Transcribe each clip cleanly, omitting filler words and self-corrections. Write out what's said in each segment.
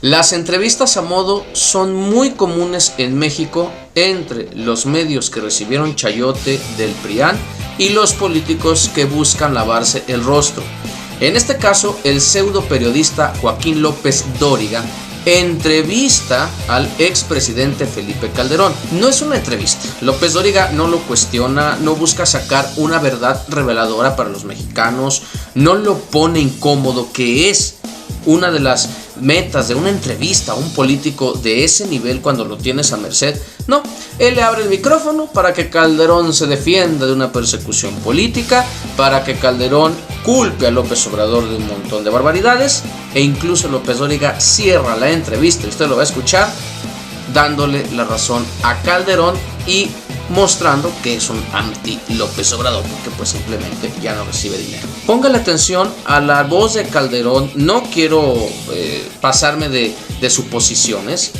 Las entrevistas a modo son muy comunes en México entre los medios que recibieron chayote del PRIAN y los políticos que buscan lavarse el rostro. En este caso, el pseudo periodista Joaquín López Dóriga entrevista al expresidente Felipe Calderón. No es una entrevista. López Dóriga no lo cuestiona, no busca sacar una verdad reveladora para los mexicanos, no lo pone incómodo, que es una de las metas de una entrevista a un político de ese nivel cuando lo tienes a merced. No, él le abre el micrófono para que Calderón se defienda de una persecución política, para que Calderón culpe a López Obrador de un montón de barbaridades, e incluso López Dóriga cierra la entrevista, y usted lo va a escuchar, dándole la razón a Calderón y mostrando que es un anti López Obrador, porque pues simplemente ya no recibe dinero. Póngale atención a la voz de Calderón. No quiero pasarme de suposiciones,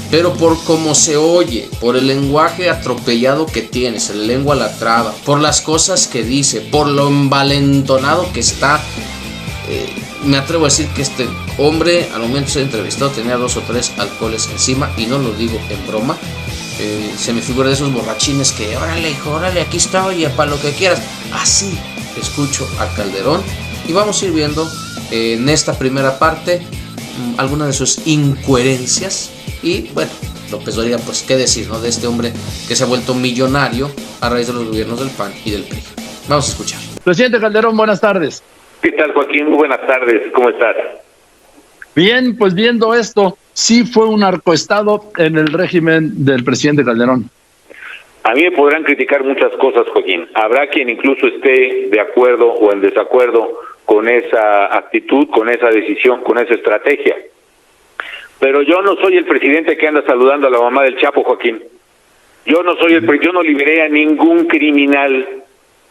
pero por cómo se oye, por el lenguaje atropellado que tiene, se le lengua la traba, por las cosas que dice, por lo envalentonado que está, me atrevo a decir que este hombre, al momento de ser entrevistado, tenía 2 o 3 alcoholes encima, y no lo digo en broma. Se me figura de esos borrachines que, órale hijo, órale, aquí estoy, para lo que quieras. Así escucho a Calderón, y vamos a ir viendo en esta primera parte algunas de sus incoherencias. Y bueno, López Dóriga, pues qué decir, ¿no?, de este hombre que se ha vuelto millonario a raíz de los gobiernos del PAN y del PRI. Vamos a escuchar. Presidente Calderón, buenas tardes. ¿Qué tal, Joaquín? Muy buenas tardes, ¿cómo estás? Bien, pues viendo esto, sí fue un narcoestado en el régimen del presidente Calderón. A mí me podrán criticar muchas cosas, Joaquín. Habrá quien incluso esté de acuerdo o en desacuerdo con esa actitud, con esa decisión, con esa estrategia. Pero yo no soy el presidente que anda saludando a la mamá del Chapo, Joaquín. Yo no liberé a ningún criminal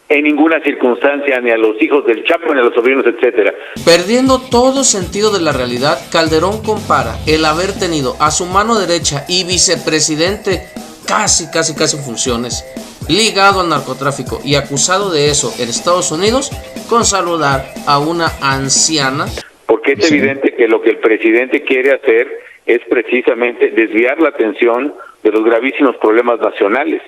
en ninguna circunstancia, ni a los hijos del Chapo, ni a los sobrinos, etcétera. Perdiendo todo sentido de la realidad, Calderón compara el haber tenido a su mano derecha y vicepresidente casi en funciones, ligado al narcotráfico y acusado de eso en Estados Unidos, con saludar a una anciana. Porque es evidente que lo que el presidente quiere hacer es precisamente desviar la atención de los gravísimos problemas nacionales.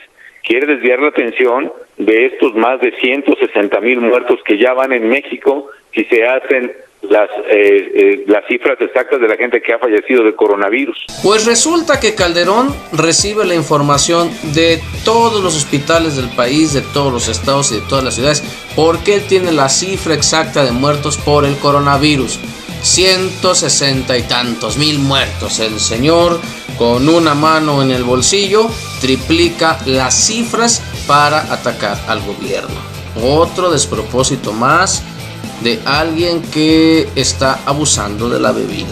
Quiere desviar la atención de estos más de 160,000 muertos que ya van en México si se hacen las cifras exactas de la gente que ha fallecido de coronavirus. Pues resulta que Calderón recibe la información de todos los hospitales del país, de todos los estados y de todas las ciudades, porque él tiene la cifra exacta de muertos por el coronavirus. 160 y tantos mil muertos. El señor, con una mano en el bolsillo, triplica las cifras para atacar al gobierno. Otro despropósito más de alguien que está abusando de la bebida.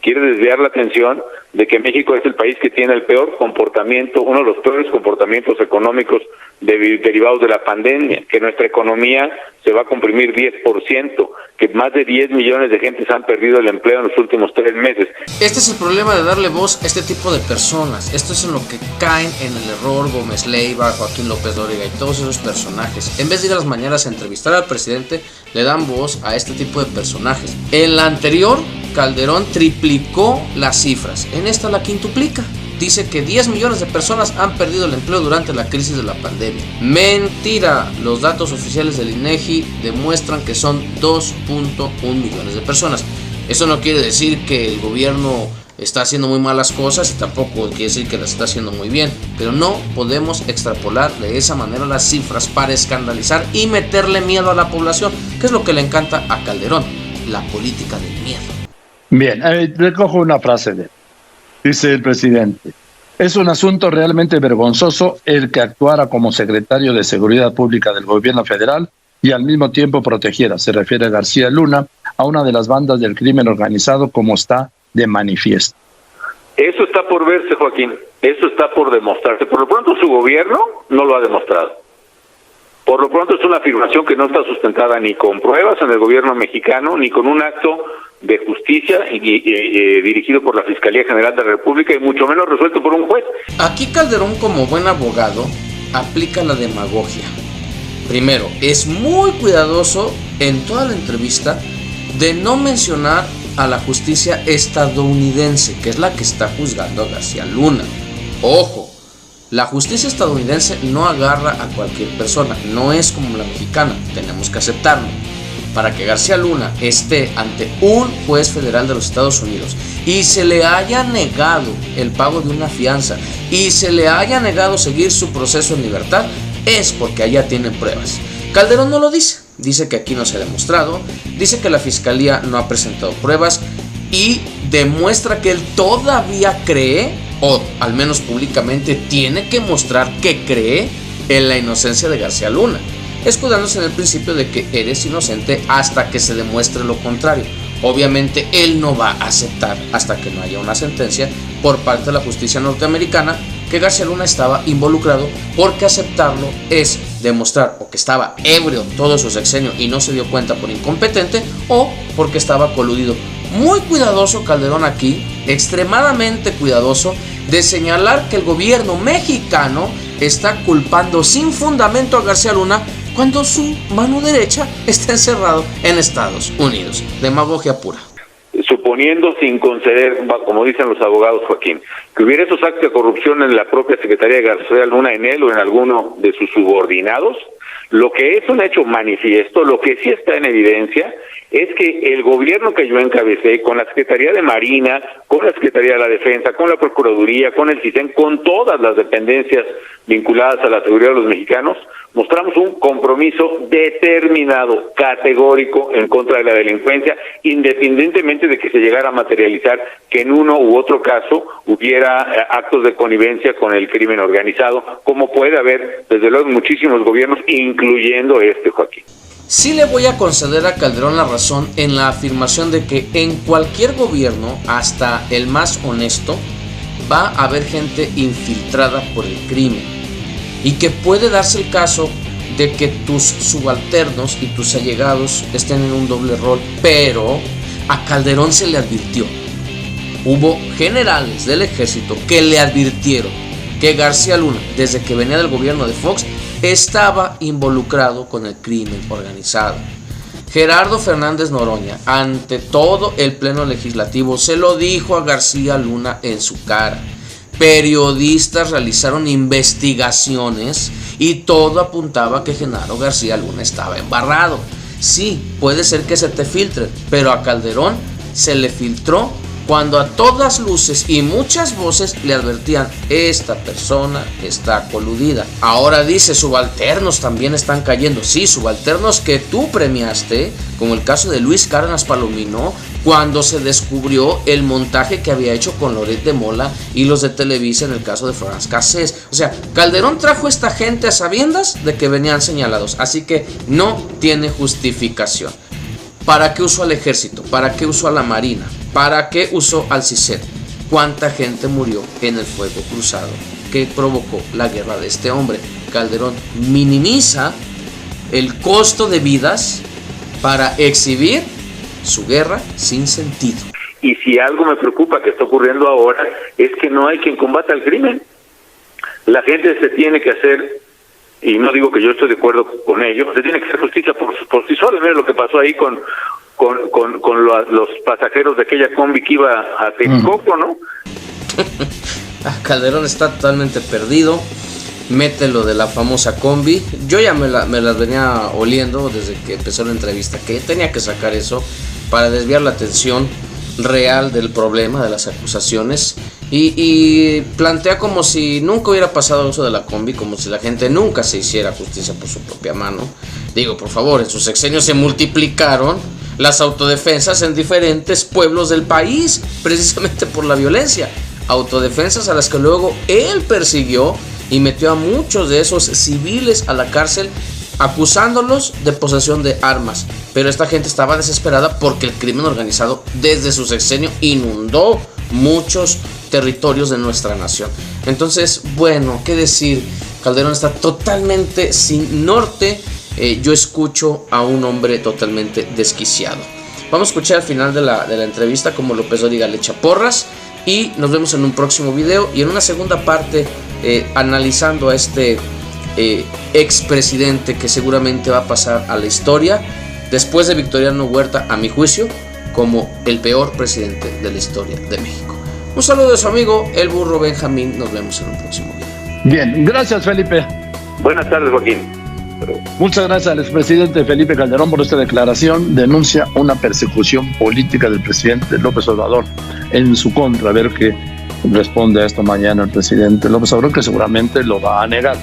Quiere desviar la atención de que México es el país que tiene el peor comportamiento, uno de los peores comportamientos económicos derivados de la pandemia, que nuestra economía se va a comprimir 10%, que más de 10 millones de gentes han perdido el empleo en los últimos 3 meses. Este es el problema de darle voz a este tipo de personas. Esto es en lo que caen en el error Gómez Leiva, Joaquín López Dóriga y todos esos personajes. En vez de ir a las mañanas a entrevistar al presidente, le dan voz a este tipo de personajes. En la anterior, Calderón triplicó las cifras. En esta la quintuplica. Dice que 10 millones de personas han perdido el empleo durante la crisis de la pandemia. Mentira. Los datos oficiales del INEGI demuestran que son 2.1 millones de personas. Eso no quiere decir que el gobierno está haciendo muy malas cosas, y tampoco quiere decir que las está haciendo muy bien, pero no podemos extrapolar de esa manera las cifras para escandalizar y meterle miedo a la población, que es lo que le encanta a Calderón, la política del miedo. Bien, recojo una frase de él. Dice el presidente: es un asunto realmente vergonzoso el que actuara como secretario de Seguridad Pública del gobierno federal y al mismo tiempo protegiera, se refiere a García Luna, a una de las bandas del crimen organizado, como está de manifiesto. Eso está por verse, Joaquín, eso está por demostrarse. Por lo pronto su gobierno no lo ha demostrado. Por lo pronto es una afirmación que no está sustentada ni con pruebas en el gobierno mexicano, ni con un acto de justicia dirigido por la Fiscalía General de la República, y mucho menos resuelto por un juez. Aquí Calderón, como buen abogado, aplica la demagogia. Primero, es muy cuidadoso en toda la entrevista de no mencionar a la justicia estadounidense, que es la que está juzgando a García Luna. Ojo, la justicia estadounidense no agarra a cualquier persona, no es como la mexicana, tenemos que aceptarlo. Para que García Luna esté ante un juez federal de los Estados Unidos y se le haya negado el pago de una fianza y se le haya negado seguir su proceso en libertad, es porque allá tienen pruebas. Calderón no lo dice, dice que aquí no se ha demostrado, dice que la fiscalía no ha presentado pruebas y demuestra que él todavía cree, o al menos públicamente tiene que mostrar que cree en la inocencia de García Luna, escudándose en el principio de que eres inocente hasta que se demuestre lo contrario. Obviamente él no va a aceptar hasta que no haya una sentencia por parte de la justicia norteamericana que García Luna estaba involucrado, porque aceptarlo es demostrar o que estaba ebrio todo su sexenio y no se dio cuenta por incompetente, o porque estaba coludido. Muy cuidadoso Calderón aquí, extremadamente cuidadoso de señalar que el gobierno mexicano está culpando sin fundamento a García Luna cuando su mano derecha está encerrado en Estados Unidos. Demagogia pura. Suponiendo, sin conceder, como dicen los abogados, Joaquín, que hubiera esos actos de corrupción en la propia Secretaría de García Luna, en él o en alguno de sus subordinados, lo que es un hecho manifiesto, lo que sí está en evidencia, es que el gobierno que yo encabecé, con la Secretaría de Marina, con la Secretaría de la Defensa, con la Procuraduría, con el CISEN, con todas las dependencias vinculadas a la seguridad de los mexicanos, mostramos un compromiso determinado, categórico, en contra de la delincuencia, independientemente de que se llegara a materializar que en uno u otro caso hubiera actos de connivencia con el crimen organizado, como puede haber, desde luego, muchísimos gobiernos, incluyendo este, Joaquín. Sí le voy a conceder a Calderón la razón en la afirmación de que en cualquier gobierno, hasta el más honesto, va a haber gente infiltrada por el crimen, y que puede darse el caso de que tus subalternos y tus allegados estén en un doble rol, pero a Calderón se le advirtió. Hubo generales del ejército que le advirtieron que García Luna, desde que venía del gobierno de Fox, estaba involucrado con el crimen organizado. Gerardo Fernández Noroña, ante todo el pleno legislativo, se lo dijo a García Luna en su cara. Periodistas realizaron investigaciones y todo apuntaba que Genaro García Luna estaba embarrado. Sí, puede ser que se te filtre, pero a Calderón se le filtró cuando a todas luces y muchas voces le advertían: esta persona está coludida. Ahora dice, subalternos también están cayendo. Sí, subalternos que tú premiaste, como el caso de Luis Cárdenas Palomino, cuando se descubrió el montaje que había hecho con Loret de Mola y los de Televisa en el caso de Florence Cassés. O sea, Calderón trajo a esta gente a sabiendas de que venían señalados, así que no tiene justificación. ¿Para qué usó al ejército? ¿Para qué usó a la marina? ¿Para qué usó al CISEN? ¿Cuánta gente murió en el fuego cruzado que provocó la guerra de este hombre? Calderón minimiza el costo de vidas para exhibir su guerra sin sentido. Y si algo me preocupa que está ocurriendo ahora, es que no hay quien combata el crimen. La gente se tiene que hacer, y no digo que yo estoy de acuerdo con ello, se tiene que hacer justicia por sí sola. Mira lo que pasó ahí con los pasajeros de aquella combi que iba a Texcoco, ¿no? Calderón está totalmente perdido. Mete lo de la famosa combi. Yo ya me las venía oliendo desde que empezó la entrevista, que tenía que sacar eso para desviar la atención real del problema, de las acusaciones, y plantea como si nunca hubiera pasado eso de la combi, como si la gente nunca se hiciera justicia por su propia mano. Digo, por favor, en sus sexenios se multiplicaron las autodefensas en diferentes pueblos del país, precisamente por la violencia. Autodefensas a las que luego él persiguió y metió a muchos de esos civiles a la cárcel, acusándolos de posesión de armas. Pero esta gente estaba desesperada porque el crimen organizado desde su sexenio inundó muchos territorios de nuestra nación. Entonces, bueno, qué decir, Calderón está totalmente sin norte. Yo escucho a un hombre totalmente desquiciado. Vamos a escuchar al final de la entrevista como López Dóriga le echa porras, y nos vemos en un próximo video y en una segunda parte analizando a este expresidente que seguramente va a pasar a la historia después de Victoriano Huerta, a mi juicio, como el peor presidente de la historia de México. Un saludo de su amigo El Burro Benjamín. Nos vemos en un próximo video. Bien, gracias, Felipe. Buenas tardes, Joaquín. Muchas gracias al expresidente Felipe Calderón por esta declaración. Denuncia una persecución política del presidente López Obrador en su contra. A ver qué responde a esto mañana el presidente López Obrador, que seguramente lo va a negar.